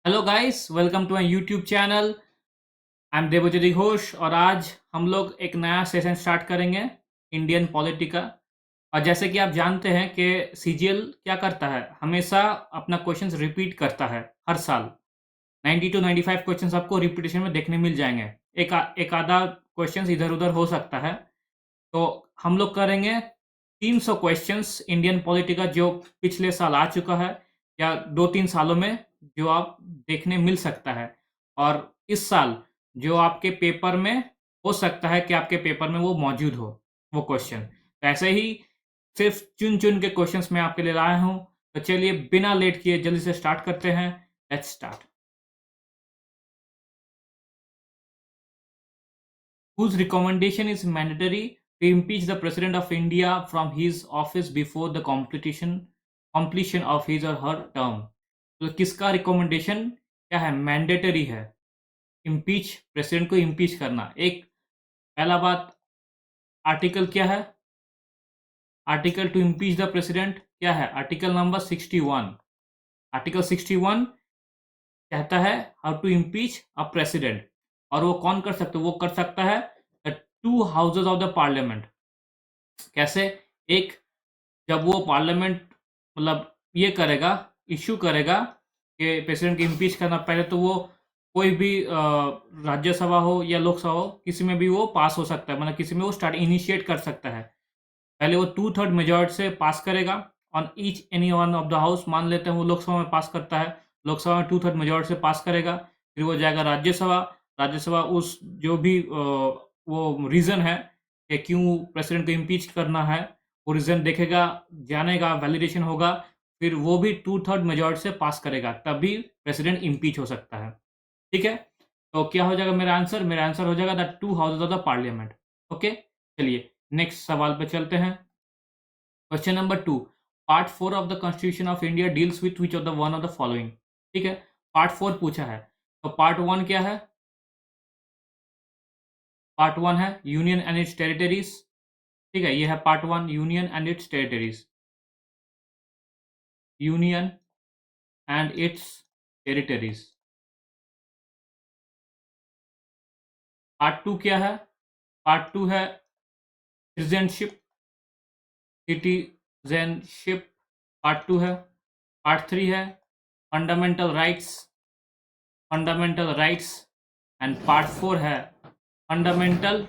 Hello guys, welcome to my YouTube channel. I am Debjyoti Ghosh और आज हम लोग एक नया सेशन स्टार्ट करेंगे इंडियन पॉलिटी का। और जैसे कि आप जानते हैं कि सीजीएल क्या करता है, हमेशा अपना क्वेश्चंस रिपीट करता है हर साल। 90 टू 95 क्वेश्चंस आपको रिपीटेशन में देखने मिल जाएंगे। एक आधा क्वेश्चंस इधर उधर हो सकता है। तो हम लोग करेंगे 300 क्वेश्चंस इंडियन पॉलिटी का, जो पिछले साल आ चुका है या 2-3 सालों में जो आप देखने मिल सकता है। और इस साल जो आपके पेपर में हो सकता है कि आपके पेपर में वो मौजूद हो वो क्वेश्चन। तो ऐसे ही सिर्फ चुन चुन के क्वेश्चंस मैं आपके लिए लाया हूँ। तो चलिए बिना लेट किए जल्दी से स्टार्ट करते हैं। Let's start. Whose recommendation is mandatory to impeach the President of India from his office before the completion of his or her term? तो किसका रिकमेंडेशन क्या है, मैंडेटरी है इम्पीच, प्रेसिडेंट को इम्पीच करना। एक पहला बात, आर्टिकल क्या है, article to impeach the president क्या है, आर्टिकल नंबर 61। आर्टिकल 61 कहता है how to impeach a president. और वो कौन कर सकता है, वो कर सकता है the two houses of the parliament. कैसे? एक, जब वो पार्लियामेंट मतलब ये करेगा, इश्यू करेगा कि प्रेसिडेंट को इम्पीच करना, पहले तो वो कोई भी राज्यसभा हो या लोकसभा हो, किसी में भी वो पास हो सकता है, मतलब किसी में वो स्टार्ट इनिशिएट कर सकता है। पहले वो 2/3 मेजॉरिटी से पास करेगा on each any one of the house. मान लेते हैं वो लोकसभा में पास करता है, लोकसभा में 2/3 मेजॉरिटी से पास करेगा। फिर वो जाएगा राज्यसभा, राज्यसभा उस जो भी वो रीज़न है कि क्यों प्रेसिडेंट को इम्पीच करना है, वो रीज़न देखेगा, जानेगा, वैलिडेशन होगा। फिर वो भी 2/3 मेजॉरिटी से पास करेगा, तभी प्रेसिडेंट इम्पीच हो सकता है। ठीक है? तो क्या हो जाएगा मेरा आंसर? मेरा आंसर हो जाएगा the two houses of the parliament. Okay, चलिए नेक्स्ट सवाल पे चलते हैं। Question number 2, part 4 of the constitution of India deals with which of the one of the following. ठीक है, पार्ट 4 पूछा है। तो पार्ट 1 क्या है? पार्ट 1 है यूनियन एंड इट्स टेरिटरीज। ठीक है, ये है part 1, union and it's territories. Union and it's territories. Part 2 क्या है? पार्ट 2 है सिटीजनशिप। सिटीजनशिप पार्ट 2 है। पार्ट 3 है fundamental rights. Fundamental rights. And part 4 है फंडामेंटल,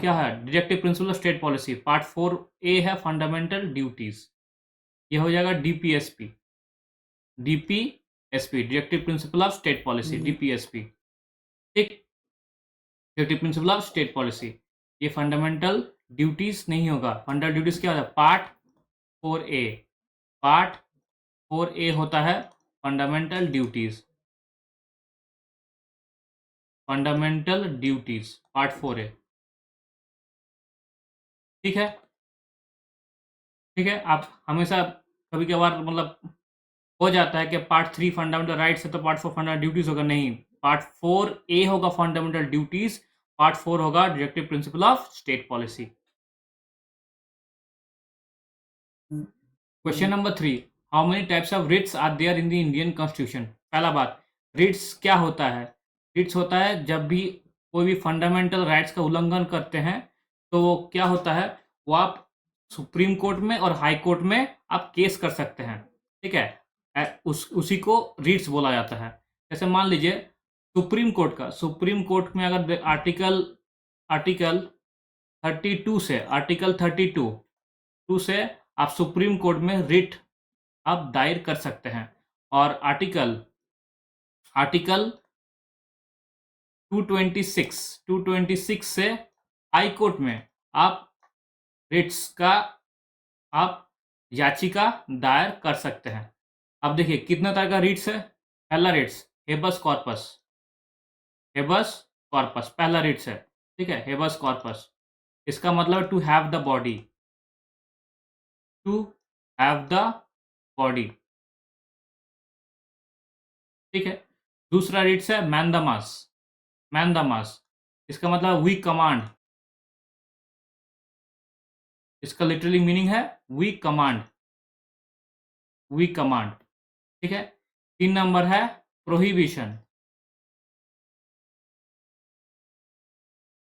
क्या है, directive principle of state policy. Part 4 A है फंडामेंटल ड्यूटीज। ये हो जाएगा DPSP. DPSP directive principle of state policy, DPSP. ठीक, directive principle of state policy. ये फंडामेंटल ड्यूटीज नहीं होगा। फंडामेंटल ड्यूटीज क्या होता है? पार्ट 4 ए। पार्ट 4 ए होता है fundamental duties. Fundamental duties part 4 ए। ठीक है, ठीक है। आप हमेशा कभी कभार मतलब हो जाता है कि पार्ट 3 फंडामेंटल राइट्स है तो पार्ट 4 फंडामेंटल ड्यूटीज होगा। नहीं, पार्ट 4 ए होगा फंडामेंटल ड्यूटीज, पार्ट 4 होगा directive principle of state policy. Question number 3, how many types of writs are there in the Indian constitution? पहला बात, रिट्स क्या होता है? रिट्स होता है जब भी कोई भी फंडामेंटल राइट्स का उल्लंघन करते हैं तो वो क्या होता है, वो आप सुप्रीम कोर्ट में और हाई कोर्ट में आप केस कर सकते हैं। ठीक है, उसी को रिट्स बोला जाता है। जैसे मान लीजिए सुप्रीम कोर्ट में अगर आर्टिकल आर्टिकल 32 से आप सुप्रीम कोर्ट में रिट आप दायर कर सकते हैं। और आर्टिकल आर्टिकल 226 से हाई कोर्ट में आप रिट्स का आप याचिका दायर कर सकते हैं। अब देखिए कितना तरह का रिट्स है। पहला writs habeas corpus. Habeas corpus पहला रिट्स है। ठीक है, हेबस कॉर्पस, इसका मतलब to have the body. To have the body. ठीक है, दूसरा रिट्स है मैंदामास। मैंदामास, इसका मतलब वी कमांड। इसका लिटरली मीनिंग है वी कमांड। We command. ठीक है, 3 नंबर है प्रोहिबिशन,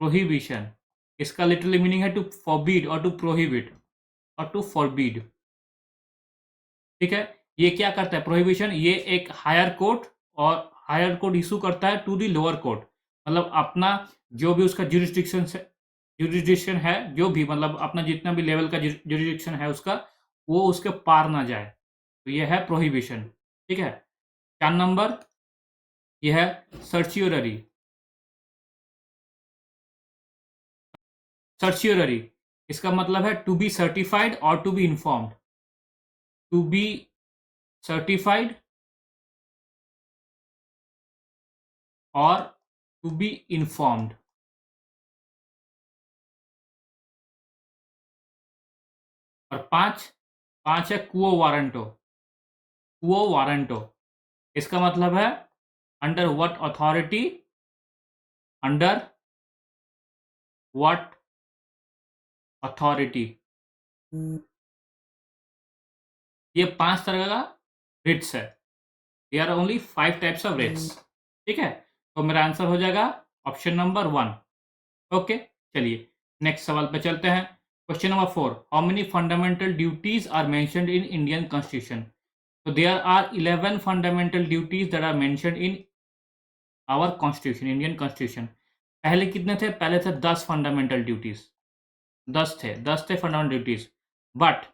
प्रोहिबिशन इसका लिटरली मीनिंग है टू फॉरबीड और टू प्रोहिबिट और टू फॉरबीड। ठीक है, ये क्या करता है प्रोहिबिशन, ये एक हायर कोर्ट और हायर कोर्ट इशू करता है टू दी लोअर कोर्ट, मतलब अपना जो भी उसका जुरिडिक्शन है, जो भी मतलब अपना जितना भी लेवल का जुरिडिक्शन है उसका, वो उसके पार ना जाए, तो ये है प्रोहिबिशन। ठीक है, 4 नंबर ये है सर्चियोररी। सर्चियोररी इसका मतलब है टू बी सर्टिफाइड और to be informed, to be certified और टू बी इन्फॉर्म्ड। और पांच पांच है कुओ वारंटो। कुओ वारंटो इसका मतलब है under what authority, under what authority. ये 5 तरह का रिट्स है, they are only 5 types of writs. ठीक है, तो मेरा आंसर हो जाएगा ऑप्शन नंबर 1। ओके, चलिए नेक्स्ट सवाल पे चलते हैं। Question number 4, how many fundamental duties are mentioned in Indian constitution? So there are 11 fundamental duties that are mentioned in our constitution, Indian constitution। पहले कितने थे? पहले थे 10 फंडामेंटल ड्यूटीज, 10 थे fundamental duties. But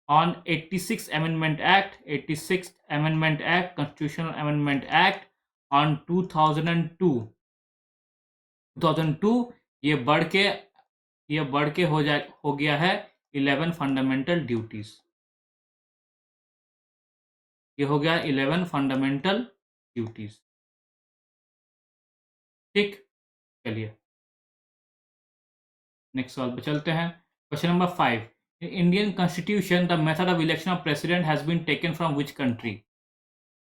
on 86 amendment act, 86 amendment act, constitutional amendment act on 2002 ये बढ़ के हो गया है 11 फंडामेंटल ड्यूटीज। ये हो गया 11 फंडामेंटल ड्यूटीज। ठीक, चलिए नेक्स्ट सवाल पे चलते हैं। Question number 5, in Indian constitution the method of election of president has been taken from which country?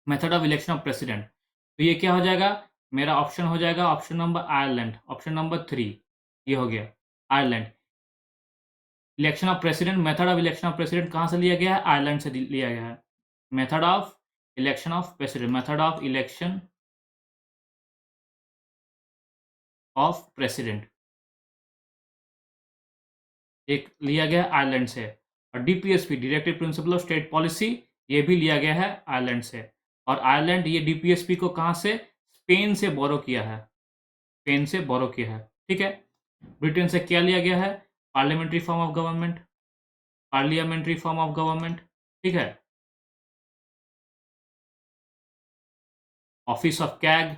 Method of election of president, तो ये क्या हो जाएगा? मेरा ऑप्शन हो जाएगा option number Ireland, option number 3 ये हो गया Ireland. Election of president, method of election of president कहाँ से लिया गया है? आयरलैंड से लिया गया है। Method of election of president, method of election of president एक लिया गया है आयरलैंड से। और DPSP, directive principle of state policy, ये भी लिया गया है आयरलैंड से। और आयरलैंड ये डीपीएसपी को कहाँ से? स्पेन से बोरो किया है, स्पेन से बोरो किया है। ठीक है, ब्रिटेन से क्या लिया गया है? Parliamentary form of government, parliamentary form of government. ठीक है, office of CAG,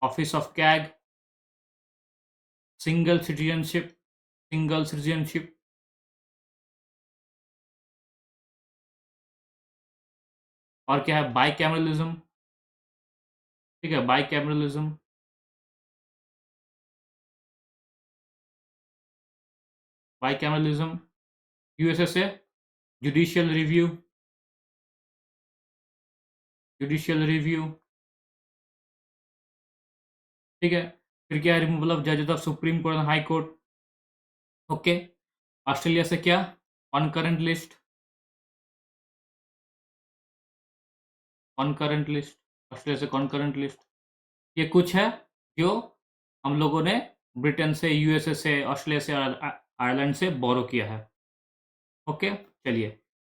office of CAG, single citizenship, single citizenship. और क्या है? By cameralism. ठीक है, by cameralism, by cameralism. USA से जुडिशियल रिव्यू, जुडिशियल रिव्यू। ठीक है, फिर क्या है? रिमूवल ऑफ जजेस of supreme court and high court. Okay, Australia से क्या? कॉनकरेंट लिस्ट, कॉनकरेंट लिस्ट, ऑस्ट्रेलिया से कॉनकरेंट लिस्ट। ये कुछ है जो हम लोगों ने ब्रिटेन से, यूएसए से, ऑस्ट्रेलिया से, आयरलैंड से बोरो किया है। ओके, चलिए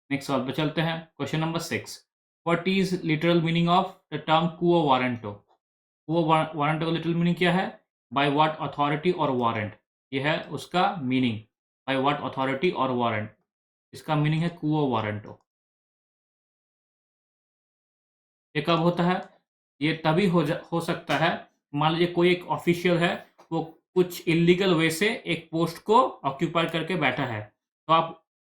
नेक्स्ट सवाल पे चलते हैं। Question number 6, what is literal meaning of the term quo warranto? Quo warranto का लिटरल मीनिंग क्या है? बाय व्हाट अथॉरिटी और वारंट, ये है उसका मीनिंग। बाय व्हाट अथॉरिटी और वारंट, इसका मीनिंग है कुओ वारंटो। ये कब होता है? ये तभी हो सकता है, मान लीजिए कोई एक ऑफिशियल है, वो कुछ इलीगल वे से एक पोस्ट को ऑक्यूपाई करके बैठा है, तो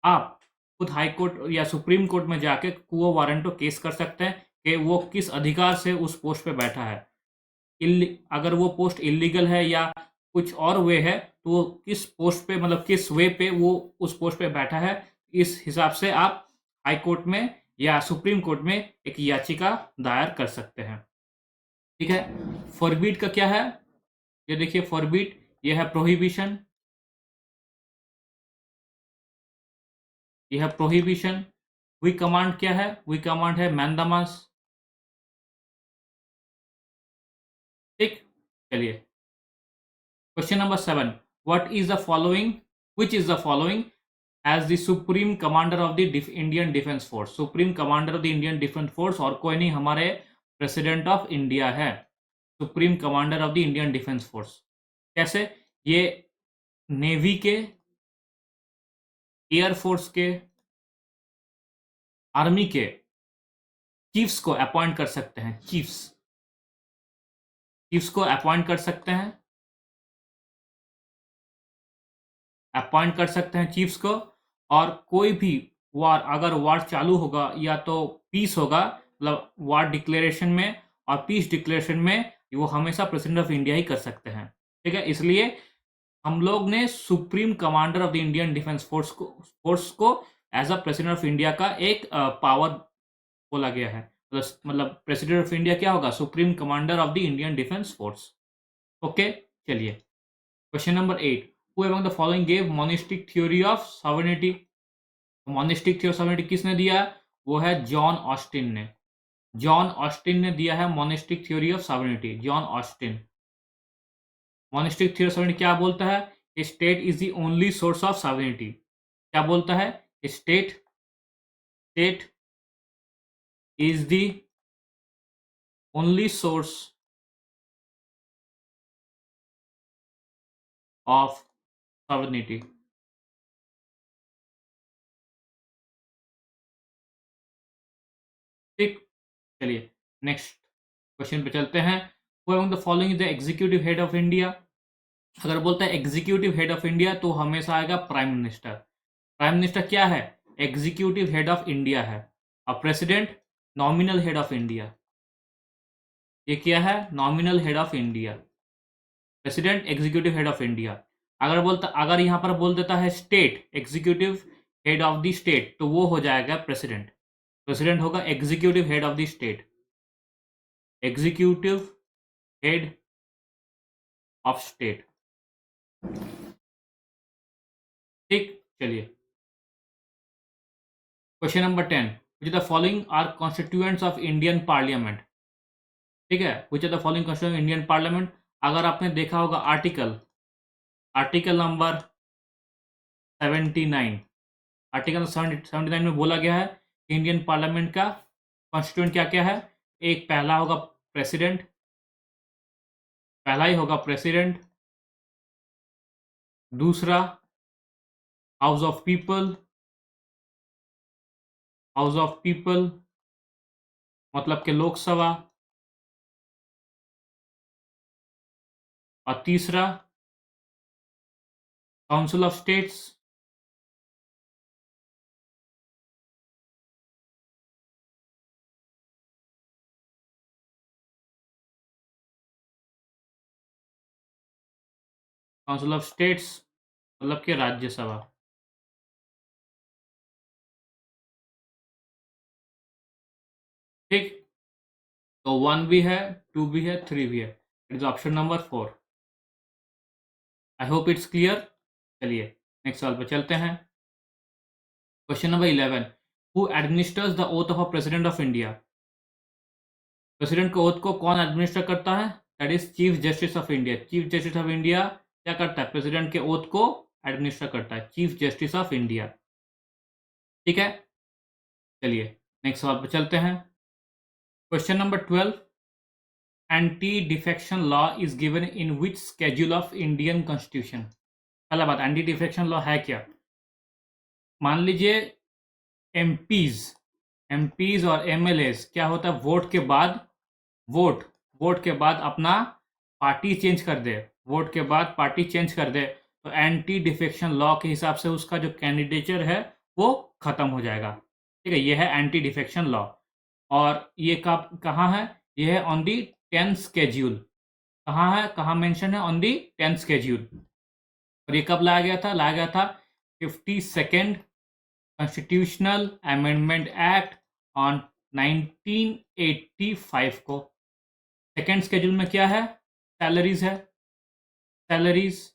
आप खुद हाई कोर्ट या सुप्रीम कोर्ट में जाके कुओ वारंटो केस कर सकते हैं कि वो किस अधिकार से उस पोस्ट पे बैठा है। अगर वो पोस्ट इलीगल है या कुछ और वे है, तो वो किस पोस्ट पे, मतलब किस वे पे वो उस पोस्ट पे बैठा है, इस हिसाब से आप हाई कोर्ट में या सुप्रीम कोर्ट में एक याचिका दायर कर सकते हैं। ठीक है, फॉरबीट का क्या है? ये देखिए फॉरबीट, ये है प्रोहिबिशन, ये है प्रोहिबिशन। वी कमांड क्या है? वी कमांड है मैंदामास, ठीक, चलिए question number 7, what is the following, which is the following as the supreme commander of the Indian defence force. Supreme commander of the Indian defence force और कोई नहीं, हमारे president of India है supreme commander of the Indian defence force. कैसे? ये navy के, air force के, army के चीफ्स को अपॉइंट कर सकते हैं। चीफ्स को अपॉइंट कर सकते हैं, अपॉइंट कर सकते हैं चीफ्स को। और कोई भी वार, अगर वार चालू होगा या तो पीस होगा, मतलब वार डिक्लेरेशन में और पीस डिक्लेरेशन में, वो हमेशा प्रेसिडेंट ऑफ इंडिया ही कर सकते हैं। ठीक है, इसलिए हम लोग ने supreme commander of the Indian defence force को as a president of India का एक पावर बोला गया है। मतलब प्रेसिडेंट ऑफ इंडिया क्या होगा? Supreme commander of the Indian defence force. Okay, चलिए question number 8, who among the following gave monistic theory of sovereignty. Monistic theory of sovereignty किसने दिया? वो है जॉन ऑस्टिन ने। जॉन ऑस्टिन ने दिया है monistic theory of sovereignty, John Austin. Monistic theory of sovereignty क्या बोलता है? State is the only source of sovereignty. क्या बोलता है? State is the only source of sovereignty। ठीक, चलिए नेक्स्ट क्वेश्चन पे चलते हैं। Who among the following is the executive head of India? अगर बोलता है एग्जीक्यूटिव हेड ऑफ इंडिया तो हमेशा आएगा प्राइम मिनिस्टर। प्राइम मिनिस्टर क्या है? एग्जीक्यूटिव हेड ऑफ इंडिया है। और president nominal head of India. ये क्या है? Nominal head of India. President executive head of India. अगर यहां पर बोल देता है state executive head of the state, तो वो हो जाएगा प्रेसिडेंट। प्रेसिडेंट होगा executive head of the state, executive head of state. ठीक, चलिए question number 10, which the following are constituents of Indian parliament. ठीक है, which are the following constituent Indian parliament. अगर आपने देखा होगा आर्टिकल नंबर 79, आर्टिकल 79 में बोला गया है कि इंडियन पार्लियामेंट का कॉन्स्टिट्यूएंट क्या क्या है। एक पहला होगा प्रेसिडेंट, पहला ही होगा प्रेसिडेंट। दूसरा house of people, house of people मतलब कि लोकसभा। और तीसरा council of states. Council of states मतलब कि राज्यसभा। ठीक, तो 1 भी है, 2 भी है, 3 भी है। It is option number 4। I hope it's clear. चलिए नेक्स्ट सवाल पे चलते हैं। Question number 11, who administers the oath of a president of India. President के ओथ को कौन एडमिनिस्टर करता है? That is chief justice of India. Chief justice of India क्या करता है? प्रेसिडेंट के ओथ को एडमिनिस्टर करता है, चीफ जस्टिस ऑफ इंडिया। ठीक है, चलिए नेक्स्ट सवाल पे चलते हैं। Question number 12, anti defection law is given in which schedule of Indian constitution. पहला बात, एंटी डिफेक्शन लॉ है क्या? मान लीजिए एमपीज और एमएलएज क्या होता है, वोट के बाद अपना पार्टी चेंज कर दे, वोट के बाद पार्टी चेंज कर दे, तो एंटी डिफेक्शन लॉ के हिसाब से उसका जो कैंडिडेचर है वो खत्म हो जाएगा। ठीक है, ये है एंटी डिफेक्शन लॉ। और ये कहाँ है? ये है ऑन दी 10th स्केड्यूल। कहाँ है, कहाँ मेंशन है? On the 10th schedule. और ये कब लाया गया था? लाया गया था 52nd constitutional amendment act on 1985 को। सेकेंड स्केड्यूल में क्या है? सैलरीज है, सैलरीज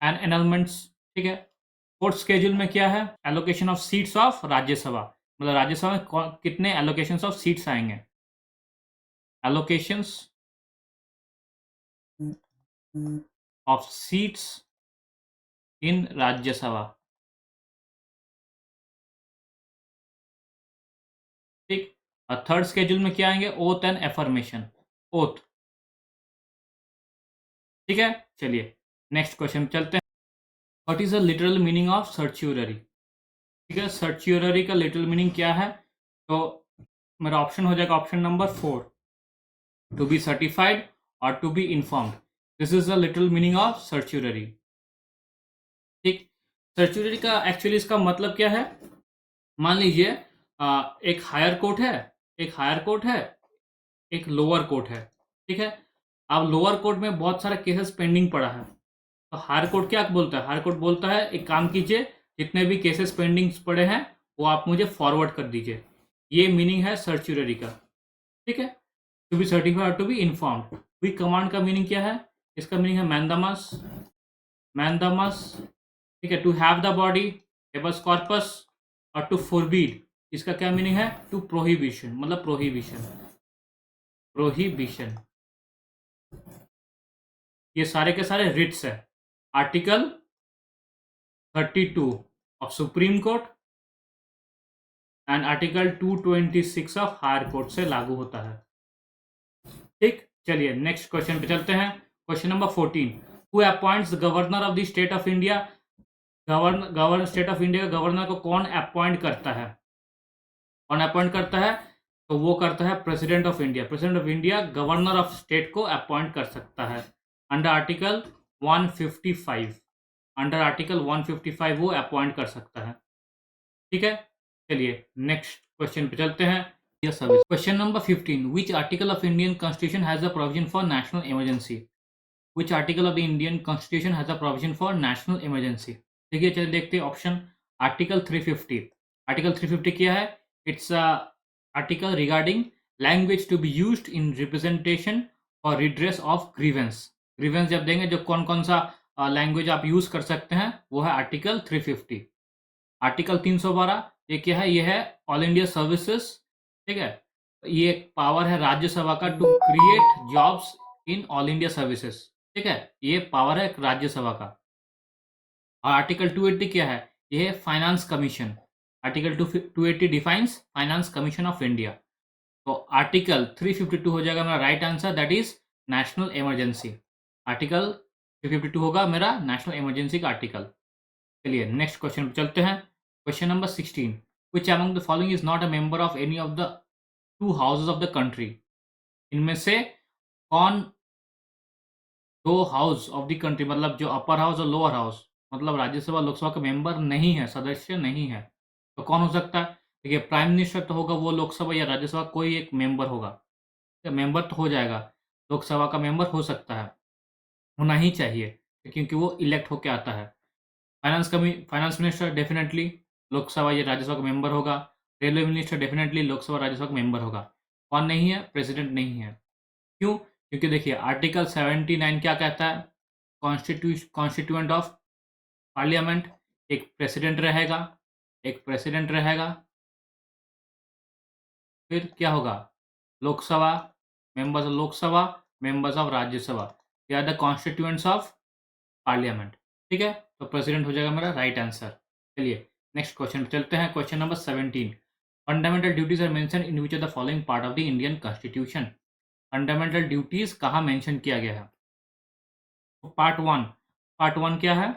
एंड एनलमेंट्स। ठीक है, फोर्थ स्केड्यूल में क्या है? Allocation of seats of Rajya Sabha, मतलब राज्यसभा में कितने एलोकेशन ऑफ सीट्स आएंगे, allocations of seats in Rajya Sabha. ठीक। और थर्ड स्केड्यूल में क्या आएंगे? Oath and affirmation, oath. ठीक है, चलिए नेक्स्ट क्वेश्चन चलते हैं। What is the literal meaning of certiorari? ठीक है, सर्च्यूररी का लिटरल मीनिंग क्या है? तो मेरा ऑप्शन हो जाएगा option number 4, to be certified और to be informed. This is the literal meaning of certiorari. ठीक। सर्च्यूररी का एक्चुअली इसका मतलब क्या है? मान लीजिए एक हायर कोर्ट है, एक हायर कोर्ट है, एक लोअर कोर्ट है। ठीक है, अब लोअर कोर्ट में बहुत सारा केसेस पेंडिंग पड़ा है, तो हायर कोर्ट क्या बोलता है? हायर कोर्ट बोलता है एक काम कीजिए, जितने भी केसेस पेंडिंग पड़े हैं वो आप मुझे फॉरवर्ड कर दीजिए। ये मीनिंग है सर्च्यूररी का। ठीक है, to be certified to be informed. We command का मीनिंग क्या है? इसका मीनिंग है मैंदामस, मैंदामस। ठीक है, to have the body, habeas corpus. और टू फोरबीड, इसका क्या मीनिंग है? टू प्रोहिबिशन, मतलब प्रोहिबिशन, प्रोहिबिशन। ये सारे के सारे रिट्स है। Article 32 of supreme court and article 226 of higher court से लागू होता है। ठीक, चलिए नेक्स्ट क्वेश्चन पे चलते हैं। Question number 14, who appoints governor of the state of India? Governor state of India का गवर्नर को कौन अपॉइंट करता है? कौन अपॉइंट करता है? तो वो करता है president of India. President of India governor of state को अपॉइंट कर सकता है अंडर आर्टिकल 155। अंडर आर्टिकल 155 वो अपॉइंट कर सकता है। ठीक है, चलिए नेक्स्ट क्वेश्चन पे चलते हैं। Service. Question number 15, which article of Indian constitution has a provision for national emergency? Which article of the Indian constitution has a provision for national emergency? देखिए, चलिए देखते हैं ऑप्शन। आर्टिकल 350। आर्टिकल 350 क्या है? It's article regarding language to be used in representation और redress of grievance. Grievance जब देंगे, जो कौन कौन सा लैंग्वेज आप यूज कर सकते हैं, वो है आर्टिकल 350। आर्टिकल 312 ये क्या है? ये है ऑल इंडिया सर्विसेज। ठीक है, ये पावर है राज्यसभा का to create jobs in all India services. ठीक है, ये पावर है राज्यसभा का। और आर्टिकल 280 क्या है? ये है finance commission. Article 280 defines finance commission of India. तो आर्टिकल 352 हो जाएगा मेरा right answer, that is national emergency. Article 352 होगा मेरा नेशनल इमरजेंसी का आर्टिकल। चलिए नेक्स्ट क्वेश्चन पे चलते हैं। Question number 16, which among the following is not a member of any of the two houses of the country? इनमें से कौन दो हाउस ऑफ द कंट्री, मतलब जो अपर हाउस और लोअर हाउस, मतलब राज्यसभा लोकसभा का मेंबर नहीं है, सदस्य नहीं है, तो कौन हो सकता है? देखिए, प्राइम मिनिस्टर तो होगा, वो लोकसभा या राज्यसभा कोई एक मेंबर होगा। तो मेंबर तो हो जाएगा, लोकसभा का मेंबर हो सकता है, होना ही चाहिए, क्योंकि वो इलेक्ट होके आता है। फाइनेंस मिनिस्टर डेफिनेटली लोकसभा या राज्यसभा का मेंबर होगा। Railway minister definitely Lok Sabha Rajya Sabha का मेंबर होगा। कौन नहीं है? प्रेसिडेंट नहीं है। क्यों? क्योंकि देखिए आर्टिकल 79 क्या कहता है? कॉन्स्टिट्यूएंट ऑफ पार्लियामेंट, एक प्रेसिडेंट रहेगा, एक प्रेसिडेंट रहेगा, फिर क्या होगा? Lok Sabha, members of Lok Sabha, members of Rajya Sabha, they are the constituents of parliament. ठीक है, तो प्रेसिडेंट हो जाएगा मेरा राइट आंसर। चलिए नेक्स्ट क्वेश्चन पे चलते हैं। Question number 17, fundamental duties are mention in which of the following part of the Indian constitution? Fundamental duties कहाँ मेंशन किया गया है? पार्ट वन, पार्ट वन क्या है?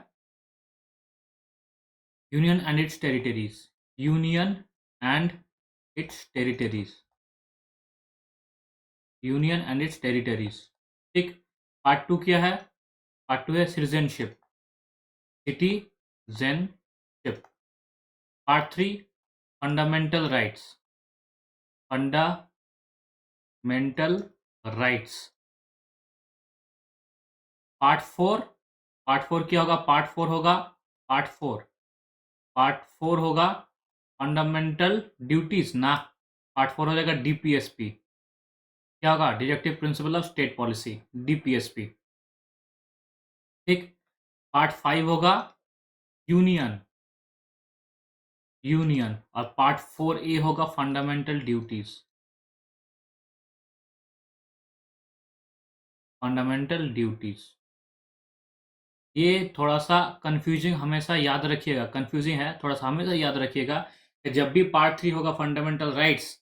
Union and it's territories, union and it's territories, union and it's territories. ठीक। Part two क्या है? Part two है citizenship, citizenship. Part three fundamental rights, fundamental rights. Part four, part four क्या होगा? Part four होगा, part four, part four होगा fundamental duties ना। Part four हो जाएगा डीपीएसपी। क्या होगा? Directive principle of state policy, DPSP. ठीक। पार्ट फाइव होगा यूनियन, यूनियन। और पार्ट फोर ए होगा फंडामेंटल ड्यूटीज, फंडामेंटल ड्यूटीज। ये थोड़ा सा कंफ्यूजिंग हमेशा याद रखिएगा, कंफ्यूजिंग है थोड़ा सा, हमेशा याद रखिएगा कि जब भी पार्ट 3 होगा फंडामेंटल राइट्स,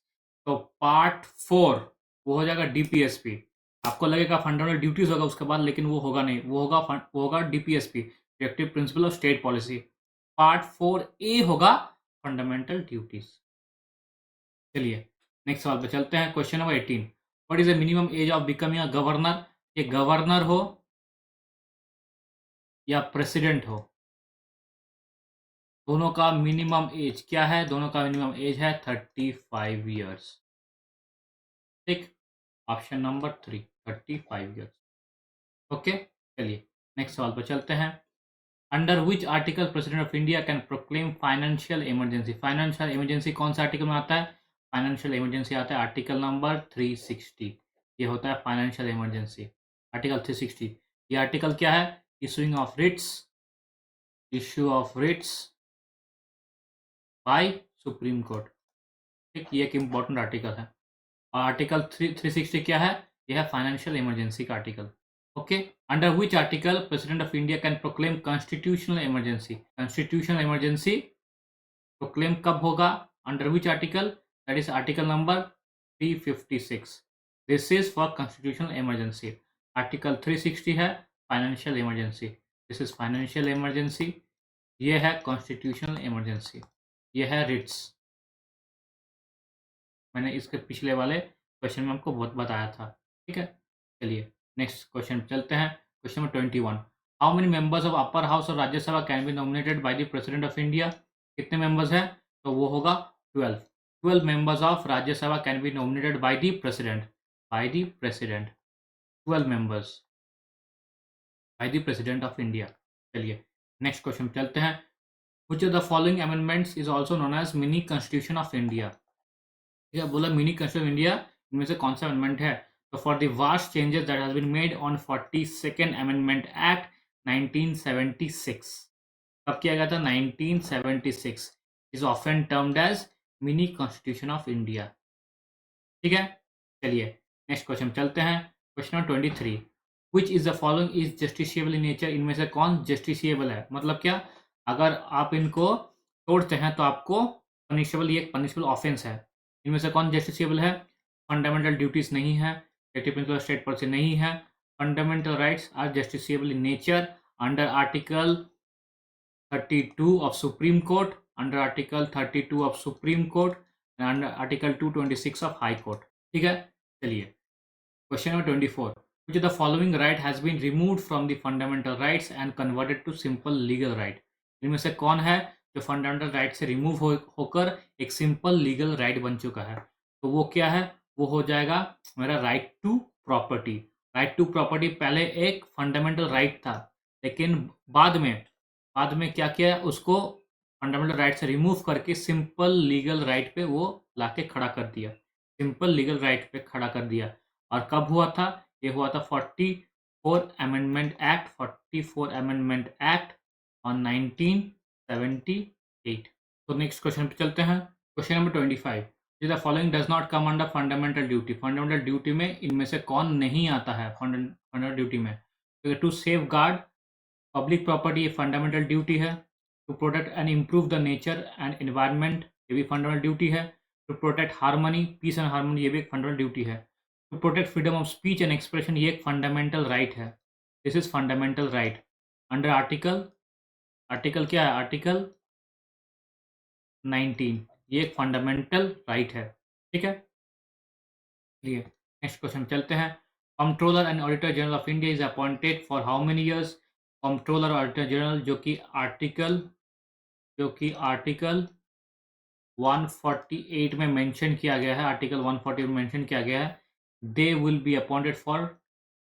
तो पार्ट 4 वो हो जाएगा डीपीएसपी। आपको लगेगा फंडामेंटल ड्यूटीज होगा उसके बाद, लेकिन वो होगा नहीं, वो होगा DPSP, directive principle of state policy. Part 4A होगा फंडामेंटल ड्यूटीज। चलिए नेक्स्ट सवाल पे चलते हैं। Question number 18, what is the minimum age of becoming a governor? ये गवर्नर हो या प्रेसिडेंट हो, दोनों का मिनिमम एज क्या है? दोनों का मिनिमम एज है 35 ईयर्स। ठीक, ऑप्शन नंबर 3 35 ईयर्स। ओके, चलिए नेक्स्ट सवाल पर चलते हैं। Under which article president of India can proclaim financial emergency? Financial emergency कौन सा आर्टिकल में आता है? फाइनेंशियल इमरजेंसी आता है आर्टिकल नंबर 360। ये होता है फाइनेंशियल इमरजेंसी, आर्टिकल 360। ये आर्टिकल क्या है? Issuing of writs, issue of writs by supreme court. ठीक, ये एक इंपॉर्टेंट आर्टिकल है। और आर्टिकल 360 क्या है? यह है फाइनेंशियल इमरजेंसी का article. Okay, under which article president of India can proclaim constitutional emergency? Constitutional emergency proclaim कब होगा? Under which article? That is article number 356। This is for constitutional emergency. Article 360 है financial emergency, this is financial emergency. ये है constitutional emergency, ये है Ritz. मैंने इसके पिछले वाले क्वेश्चन में आपको बहुत बताया था। ठीक है, चलिए नेक्स्ट क्वेश्चन पे चलते हैं। Question number 21, how many members of upper house or Rajya Sabha can be nominated by the president of India? कितने मेंबर्स हैं? तो वो होगा 12। 12 members of Rajya Sabha can be nominated by the president, by the president, 12 members by the president of India. चलिए next question पे चलते हैं। Which of the following amendments is also known as mini constitution of India? ठीक है, बोला mini constitution India, इनमें से कौन सा अमेंडमेंट है? तो for the vast changes that has been made on 42nd amendment act 1976। कब किया गया था? 1976 is often termed as mini constitution of India. ठीक है, चलिए नेक्स्ट क्वेश्चन चलते हैं। Question number 23, which is the following is justiciable in nature? इनमें से कौन जस्टिसिएबल है? मतलब क्या, अगर आप इनको तोड़ते हैं तो आपको पनिशेबल, ये पनिशेबल ऑफेंस है। इनमें से कौन जस्टिसिएबल है? फंडामेंटल ड्यूटीज नहीं है, प्रिंसिपल स्टेट पॉलिसी नहीं है, fundamental rights are justiciable in nature under article 32 of Supreme Court, under Article 32 of Supreme Court and under Article 226 of High Court। ठीक है, चलिए question number 24, which of the following right has been removed from the fundamental rights and converted to simple legal right? इनमें से कौन है जो fundamental right से remove होकर एक सिंपल लीगल राइट बन चुका है? तो वो क्या है? वो हो जाएगा मेरा right to property. Right to property पहले एक फंडामेंटल राइट था, लेकिन बाद में क्या किया, उसको फंडामेंटल राइट से रिमूव करके सिंपल लीगल राइट पे वो लाके खड़ा कर दिया, सिंपल लीगल राइट पे खड़ा कर दिया। और कब हुआ था? ये हुआ था 44 amendment act, 44 amendment act on 1978। तो नेक्स्ट क्वेश्चन पे चलते हैं। Question number 25, the following does not come under fundamental duty? Fundamental duty में इनमें से कौन नहीं आता है फंडामेंटल ड्यूटी में? To safeguard public property, ये फंडामेंटल ड्यूटी है। To protect and improve the nature and environment, ये भी फंडामेंटल ड्यूटी है। To protect harmony, peace and harmony, ये भी एक फंडामेंटल ड्यूटी है। To protect freedom of speech and expression, ये एक फंडामेंटल राइट है। This is fundamental right under article क्या है? आर्टिकल 19, ये एक फंडामेंटल राइट है। ठीक है, चलिए नेक्स्ट क्वेश्चन चलते हैं। Controller and auditor general of India is appointed for how many years? Controller और ऑडिटर जनरल जो कि आर्टिकल 148 में मेंशन किया गया है, आर्टिकल 148 में मेंशन किया गया है, they will be appointed for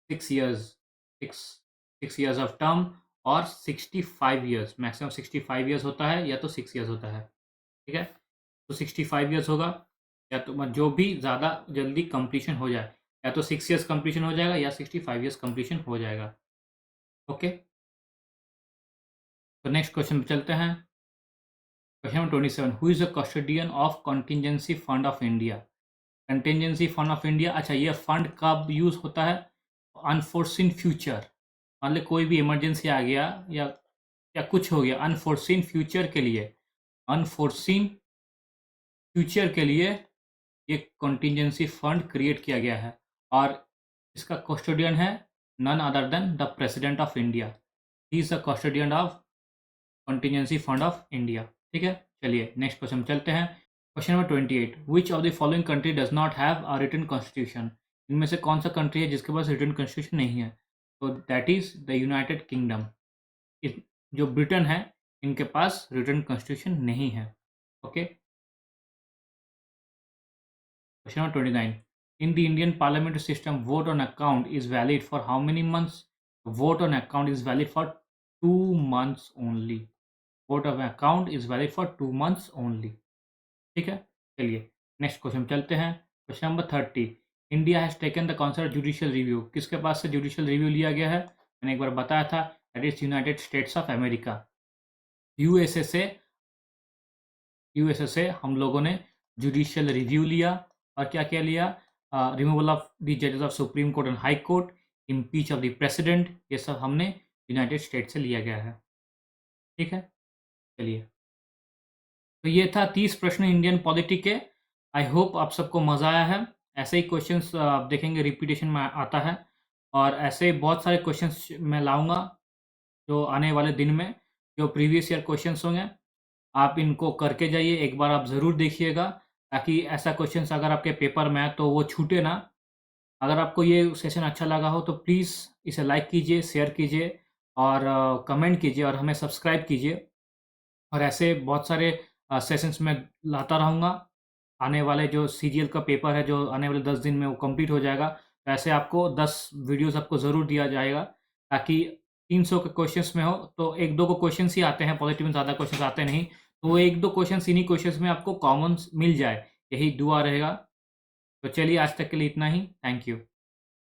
6 years, 6 years of term और 65 ईयर्स, मैक्सिमम 65 ईयर्स होता है या तो 6 ईयर्स होता है। ठीक है, तो 65 ईयर्स होगा, या तो जो भी ज़्यादा जल्दी कंप्लीशन हो जाए, या तो 6 ईयर्स कंप्लीशन हो जाएगा या 65 ईयर्स कंप्लीशन हो जाएगा। ओके, तो नेक्स्ट क्वेश्चन पे चलते हैं। Question number 27, who is the custodian of contingency fund of India? Contingency fund of India, अच्छा ये फंड कब यूज होता है? अनफोर्सिन फ्यूचर, मान लो कोई भी इमरजेंसी आ गया या कुछ हो गया, अनफोर्सीन फ्यूचर के लिए, अनफोर्सीन फ्यूचर के लिए एक कॉन्टिजेंसी फंड क्रिएट किया गया है और इसका कस्टोडियन है none other than the president of India. He is the custodian of contingency fund of India. ठीक है, चलिए नेक्स्ट क्वेश्चन चलते हैं। Question number 28, which of the following country does not have a written constitution? इनमें से कौन सा country है जिसके पास रिटन कॉन्स्टिट्यूशन नहीं है? तो that is the United kingdom. जो ब्रिटेन है इनके पास रिटन कॉन्स्टिट्यूशन नहीं है। Okay, question number 29, in the Indian parliamentary system, vote on account is valid for how many months? Vote on account is valid for 2 months only. Vote on account is valid for 2 months only. ठीक है, चलिए next question चलते हैं। Question number 30, India has taken the concert judicial review. किसके पास से judicial review लिया गया है? मैंने एक बार बताया था, that is United states of America. USA से हम लोगों ने जुडिशियल रिव्यू लिया और क्या क्या लिया? रिमूवल ऑफ द जजेस of supreme court and high court, impeach of the president, ये सब हमने यूनाइटेड स्टेट से लिया गया है। ठीक है, चलिए तो ये था 30 प्रश्न इंडियन पॉलिटी के। आई होप आप सबको मज़ा आया है। ऐसे ही क्वेश्चंस आप देखेंगे रिपीटेशन में आता है और ऐसे बहुत सारे क्वेश्चंस मैं लाऊंगा जो आने वाले दिन में, जो प्रीवियस ईयर क्वेश्चंस होंगे आप इनको करके जाइए, एक बार आप ज़रूर देखिएगा ताकि ऐसा क्वेश्चंस अगर आपके पेपर में है तो वो छूटे ना। अगर आपको ये सेशन अच्छा लगा हो तो प्लीज़ इसे लाइक कीजिए, शेयर कीजिए और कमेंट कीजिए और हमें सब्सक्राइब कीजिए। और ऐसे बहुत सारे सेशंस मैं लाता रहूँगा। आने वाले जो सीजीएल का पेपर है जो आने वाले 10 दिन में वो कंप्लीट हो जाएगा, तो ऐसे आपको 10 वीडियोज़ आपको ज़रूर दिया जाएगा ताकि 300 के क्वेश्चंस में हो तो 1-2 को क्वेश्चंस ही आते हैं, पॉलिटी में ज़्यादा क्वेश्चंस आते नहीं, तो वो 1-2 क्वेश्चंस इन्हीं क्वेश्चंस में आपको कॉमन्स मिल जाए, यही दुआ रहेगा। तो चलिए आज तक के लिए इतना ही। Thank you.